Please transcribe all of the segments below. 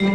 What's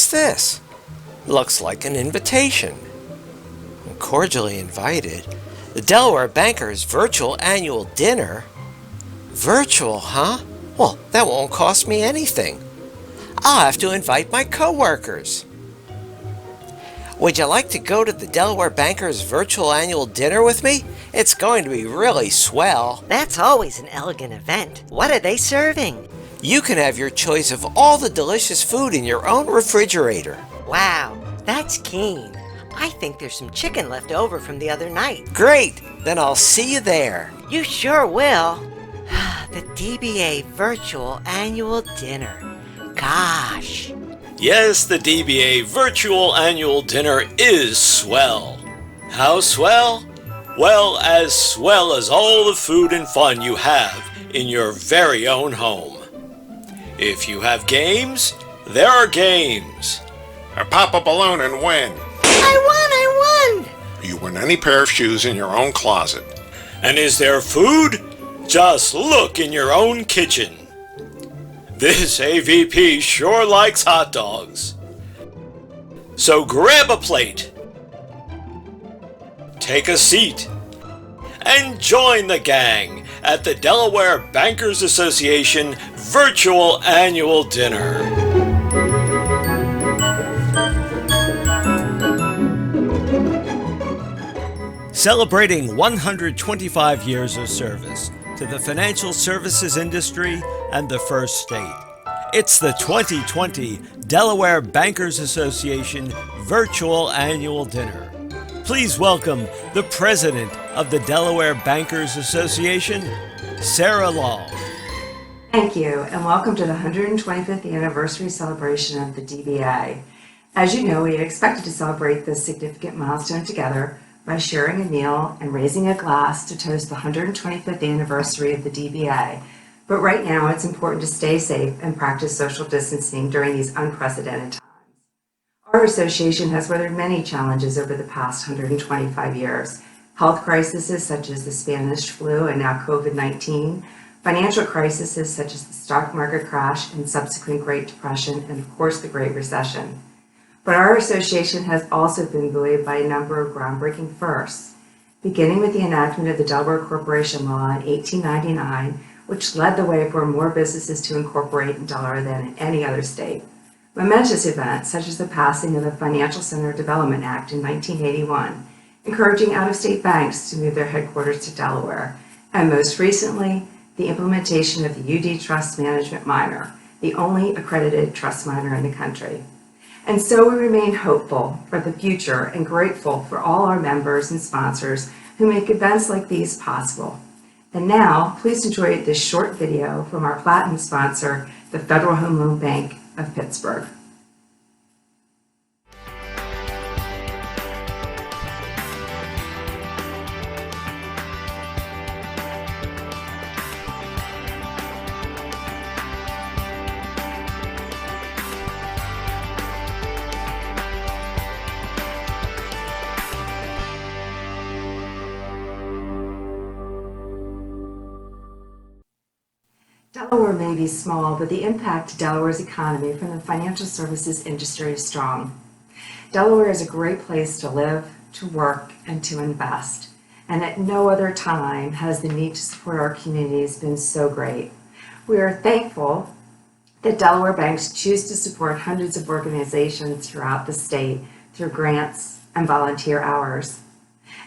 this? Looks like an invitation. Cordially invited. The Delaware Bankers Virtual Annual Dinner? Virtual, huh? Well, that won't cost me anything. I'll have to invite my coworkers. Would you like to go to the Delaware Bankers Virtual Annual Dinner with me? It's going to be really swell. That's always an elegant event. What are they serving? You can have your choice of all the delicious food in your own refrigerator. Wow, that's keen. I think there's some chicken left over from the other night. Great! Then I'll see you there. You sure will. The DBA Virtual Annual Dinner. Gosh. Yes, the DBA Virtual Annual Dinner is swell. How swell? Well as all the food and fun you have in your very own home. If you have games, there are games. Pop a balloon and win. I won! You win any pair of shoes in your own closet. And is there food? Just look in your own kitchen. This AVP sure likes hot dogs. So grab a plate, take a seat, and join the gang at the Delaware Bankers Association Virtual Annual Dinner. Celebrating 125 years of service to the financial services industry and the First State. It's the 2020 Delaware Bankers Association Virtual Annual Dinner. Please welcome the President of the Delaware Bankers Association, Sarah Long. Thank you, and welcome to the 125th anniversary celebration of the DBA. As you know, we expected to celebrate this significant milestone together by sharing a meal and raising a glass to toast the 125th anniversary of the DBA. But right now, it's important to stay safe and practice social distancing during these unprecedented times. Our association has weathered many challenges over the past 125 years. Health crises such as the Spanish flu and now COVID-19, financial crises such as the stock market crash and subsequent Great Depression, and of course the Great Recession. But our association has also been buoyed by a number of groundbreaking firsts, beginning with the enactment of the Delaware Corporation Law in 1899, which led the way for more businesses to incorporate in Delaware than in any other state. Momentous events such as the passing of the Financial Center Development Act in 1981, encouraging out-of-state banks to move their headquarters to Delaware, and most recently, the implementation of the UD Trust Management Minor, the only accredited trust minor in the country. And so we remain hopeful for the future and grateful for all our members and sponsors who make events like these possible. And now, please enjoy this short video from our platinum sponsor, the Federal Home Loan Bank of Pittsburgh. Delaware may be small, but the impact to Delaware's economy from the financial services industry is strong. Delaware is a great place to live, to work, and to invest. And at no other time has the need to support our communities been so great. We are thankful that Delaware banks choose to support hundreds of organizations throughout the state through grants and volunteer hours.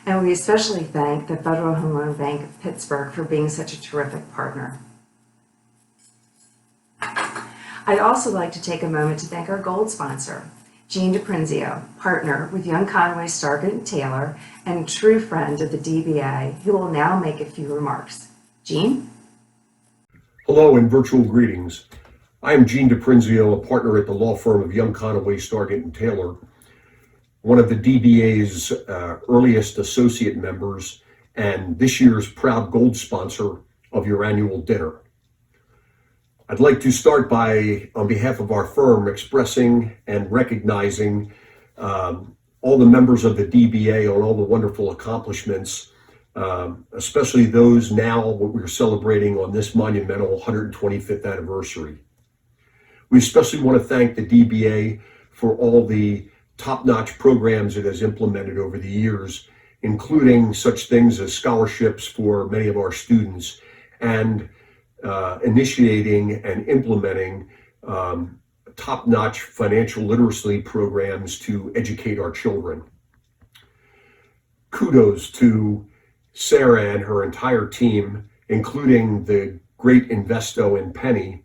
And we especially thank the Federal Home Loan Bank of Pittsburgh for being such a terrific partner. I'd also like to take a moment to thank our gold sponsor, Gene DiPrinzio, partner with Young Conway Stargate & Taylor and true friend of the DBA, who will now make a few remarks. Gene? Hello and virtual greetings. I am Gene DiPrinzio, a partner at the law firm of Young Conway Stargate & Taylor, one of the DBA's earliest associate members and this year's proud gold sponsor of your annual dinner. I'd like to start by, on behalf of our firm, expressing and recognizing all the members of the DBA on all the wonderful accomplishments, especially those now what we're celebrating on this monumental 125th anniversary. We especially want to thank the DBA for all the top-notch programs it has implemented over the years, including such things as scholarships for many of our students and initiating and implementing top-notch financial literacy programs to educate our children. Kudos to Sarah and her entire team, including the great Investo and Penny,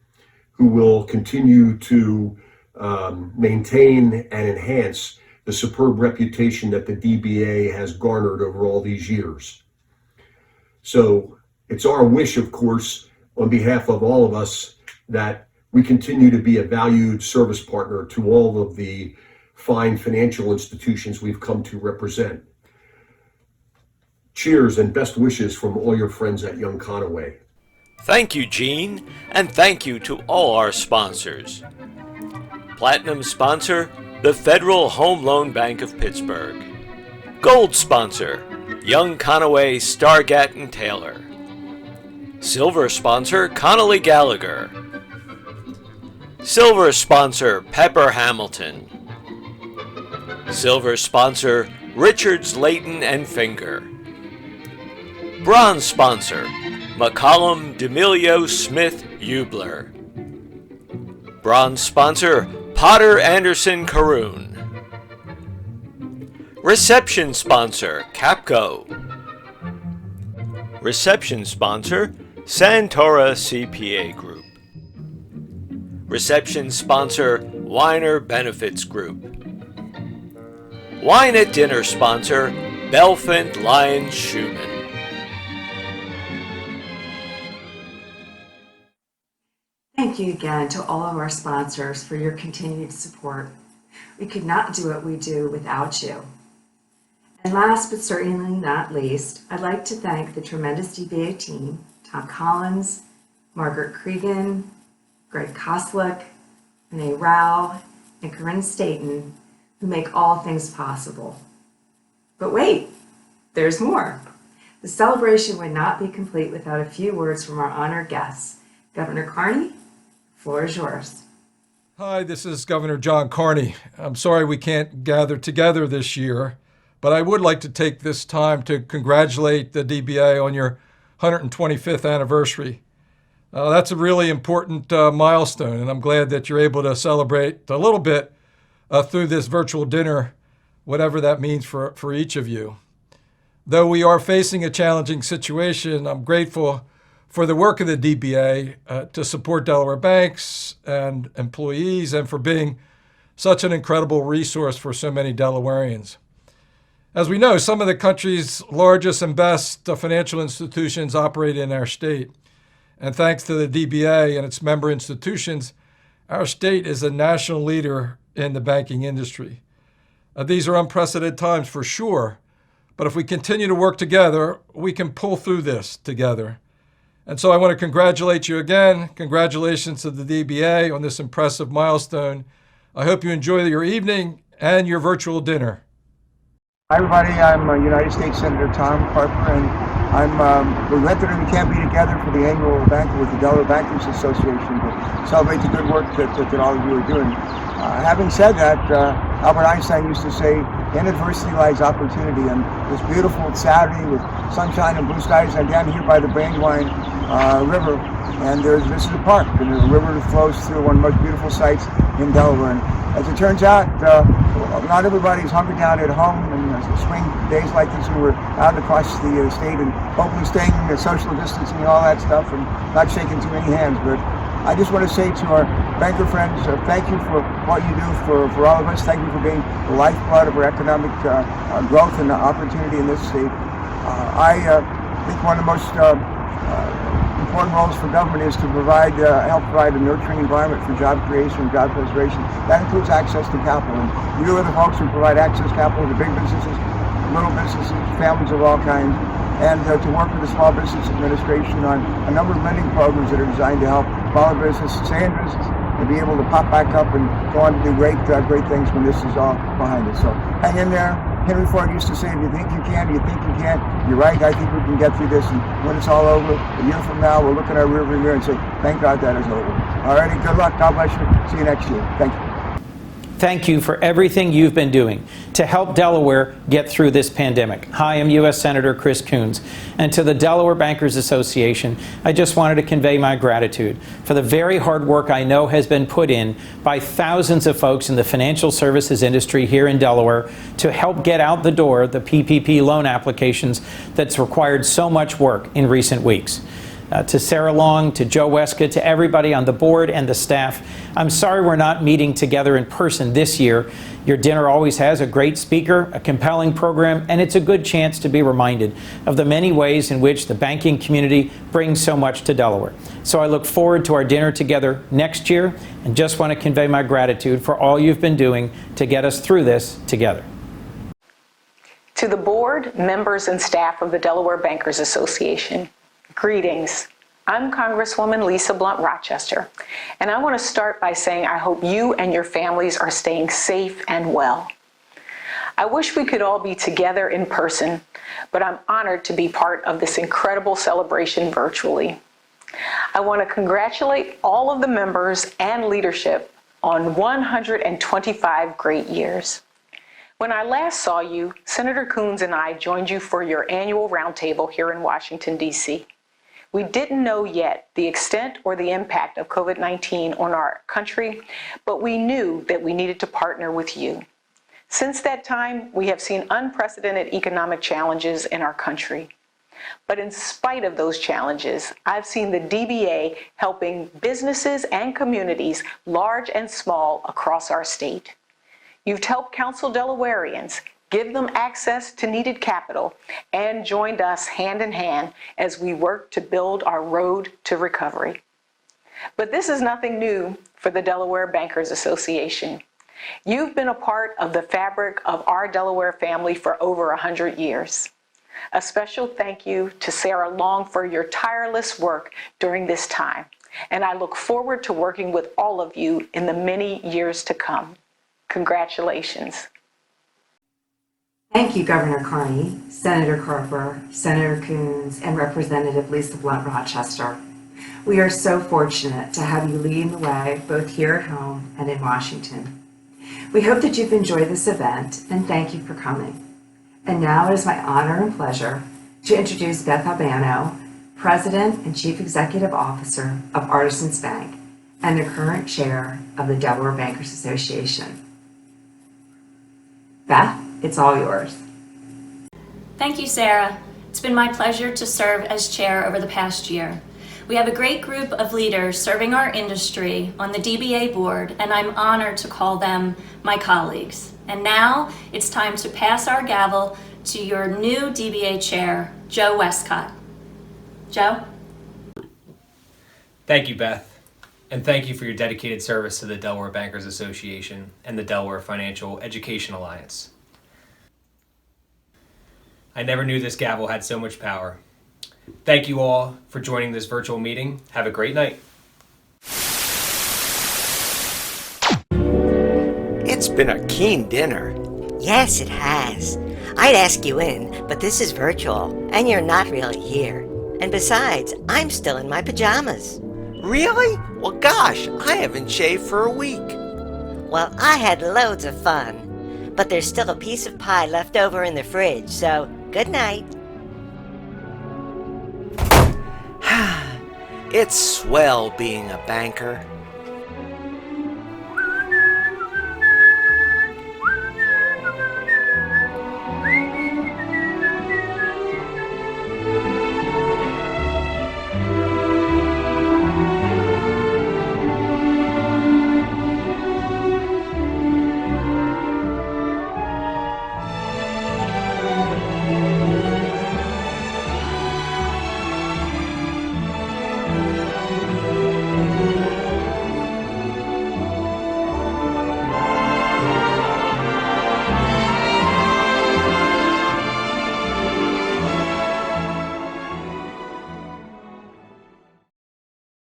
who will continue to maintain and enhance the superb reputation that the DBA has garnered over all these years. So it's our wish, of course, on behalf of all of us, that we continue to be a valued service partner to all of the fine financial institutions we've come to represent. Cheers and best wishes from all your friends at Young Conaway. Thank you, Gene, and thank you to all our sponsors. Platinum sponsor, the Federal Home Loan Bank of Pittsburgh. Gold sponsor, Young Conaway, Stargate and Taylor. Silver sponsor, Connolly Gallagher. Silver sponsor, Pepper Hamilton. Silver sponsor, Richards, Layton and Finger. Bronze sponsor, McCollum, D'Amelio, Smith, Eubler. Bronze sponsor, Potter, Anderson, Caroon. Reception sponsor, Capco. Reception sponsor, Santora CPA Group. Reception sponsor, Weiner Benefits Group. Wine at Dinner sponsor, Belfant Lyons Schumann. Thank you again to all of our sponsors for your continued support. We could not do what we do without you. And last but certainly not least, I'd like to thank the tremendous DBA team, Tom Collins, Margaret Cregan, Greg Koslick, Renee Rao, and Corinne Staten, who make all things possible. But wait, there's more. The celebration would not be complete without a few words from our honored guests. Governor Carney, floor is yours. Hi, this is Governor John Carney. I'm sorry we can't gather together this year, but I would like to take this time to congratulate the DBA on your 125th anniversary. That's a really important milestone, and I'm glad that you're able to celebrate a little bit through this virtual dinner, whatever that means for each of you. Though we are facing a challenging situation, I'm grateful for the work of the DBA to support Delaware banks and employees, and for being such an incredible resource for so many Delawareans. As we know, some of the country's largest and best financial institutions operate in our state. And thanks to the DBA and its member institutions, our state is a national leader in the banking industry. These are unprecedented times for sure, but if we continue to work together, we can pull through this together. And so I want to congratulate you again. Congratulations to the DBA on this impressive milestone. I hope you enjoy your evening and your virtual dinner. Hi everybody, I'm United States Senator Tom Carper, and we're glad that we can't be together for the annual banquet with the Delaware Bankers Association to celebrate the good work that all of you are doing. Having said that, Albert Einstein used to say, in adversity lies opportunity, and this beautiful Saturday with sunshine and blue skies, I'm down here by the Brandywine River, and this is a park, and the river flows through one of the most beautiful sites in Delaware. And as it turns out, not everybody's hunkered down at home, and spring days like this when we're out across the state and hopefully staying social distancing and all that stuff and not shaking too many hands. But I just want to say to our banker friends, thank you for what you do for all of us. Thank you for being the lifeblood of our economic growth and opportunity in this state. I think one of the most important roles for government is to help provide a nurturing environment for job creation and job preservation. That includes access to capital. And you are the folks who provide access to capital to big businesses, little businesses, families of all kinds, and to work with the Small Business Administration on a number of lending programs that are designed to help small business, Sandra's, and be able to pop back up and go on to do great things when this is all behind us. So hang in there. Henry Ford used to say, if you think you can, you think you can't. You're right, I think we can get through this. And when it's all over, a year from now, we'll look in our rearview mirror and say, thank God that is over. All righty, good luck. God bless you. See you next year. Thank you. Thank you for everything you've been doing to help Delaware get through this pandemic. Hi, I'm U.S. Senator Chris Coons, and to the Delaware Bankers Association, I just wanted to convey my gratitude for the very hard work I know has been put in by thousands of folks in the financial services industry here in Delaware to help get out the door the PPP loan applications that's required so much work in recent weeks. To Sarah Long, to Joe Weska, to everybody on the board and the staff, I'm sorry we're not meeting together in person this year. Your dinner always has a great speaker, a compelling program, and it's a good chance to be reminded of the many ways in which the banking community brings so much to Delaware. So I look forward to our dinner together next year, and just want to convey my gratitude for all you've been doing to get us through this together. To the board, members, and staff of the Delaware Bankers Association, greetings. I'm Congresswoman Lisa Blunt Rochester, and I want to start by saying I hope you and your families are staying safe and well. I wish we could all be together in person, but I'm honored to be part of this incredible celebration virtually. I want to congratulate all of the members and leadership on 125 great years. When I last saw you, Senator Coons and I joined you for your annual roundtable here in Washington, D.C. We didn't know yet the extent or the impact of COVID-19 on our country, but we knew that we needed to partner with you. Since that time, we have seen unprecedented economic challenges in our country. But in spite of those challenges, I've seen the DBA helping businesses and communities, large and small, across our state. You've helped counsel Delawareans, give them access to needed capital, and joined us hand in hand as we work to build our road to recovery. But this is nothing new for the Delaware Bankers Association. You've been a part of the fabric of our Delaware family for over 100 years. A special thank you to Sarah Long for your tireless work during this time, and I look forward to working with all of you in the many years to come. Congratulations. Thank you, Governor Carney, Senator Carper, Senator Coons, and Representative Lisa Blunt Rochester. We are so fortunate to have you leading the way both here at home and in Washington. We hope that you've enjoyed this event, and thank you for coming. And now it is my honor and pleasure to introduce Beth Albano, President and Chief Executive Officer of Artisans Bank and the current chair of the Delaware Bankers Association. Beth, it's all yours. Thank you, Sarah. It's been my pleasure to serve as chair over the past year. We have a great group of leaders serving our industry on the DBA board, and I'm honored to call them my colleagues. And now it's time to pass our gavel to your new DBA chair, Joe Westcott. Joe? Thank you, Beth. And thank you for your dedicated service to the Delaware Bankers Association and the Delaware Financial Education Alliance. I never knew this gavel had so much power. Thank you all for joining this virtual meeting. Have a great night. It's been a keen dinner. Yes, it has. I'd ask you in, but this is virtual, and you're not really here. And besides, I'm still in my pajamas. Really? Well, gosh, I haven't shaved for a week. Well, I had loads of fun, but there's still a piece of pie left over in the fridge, so good night. It's swell being a banker.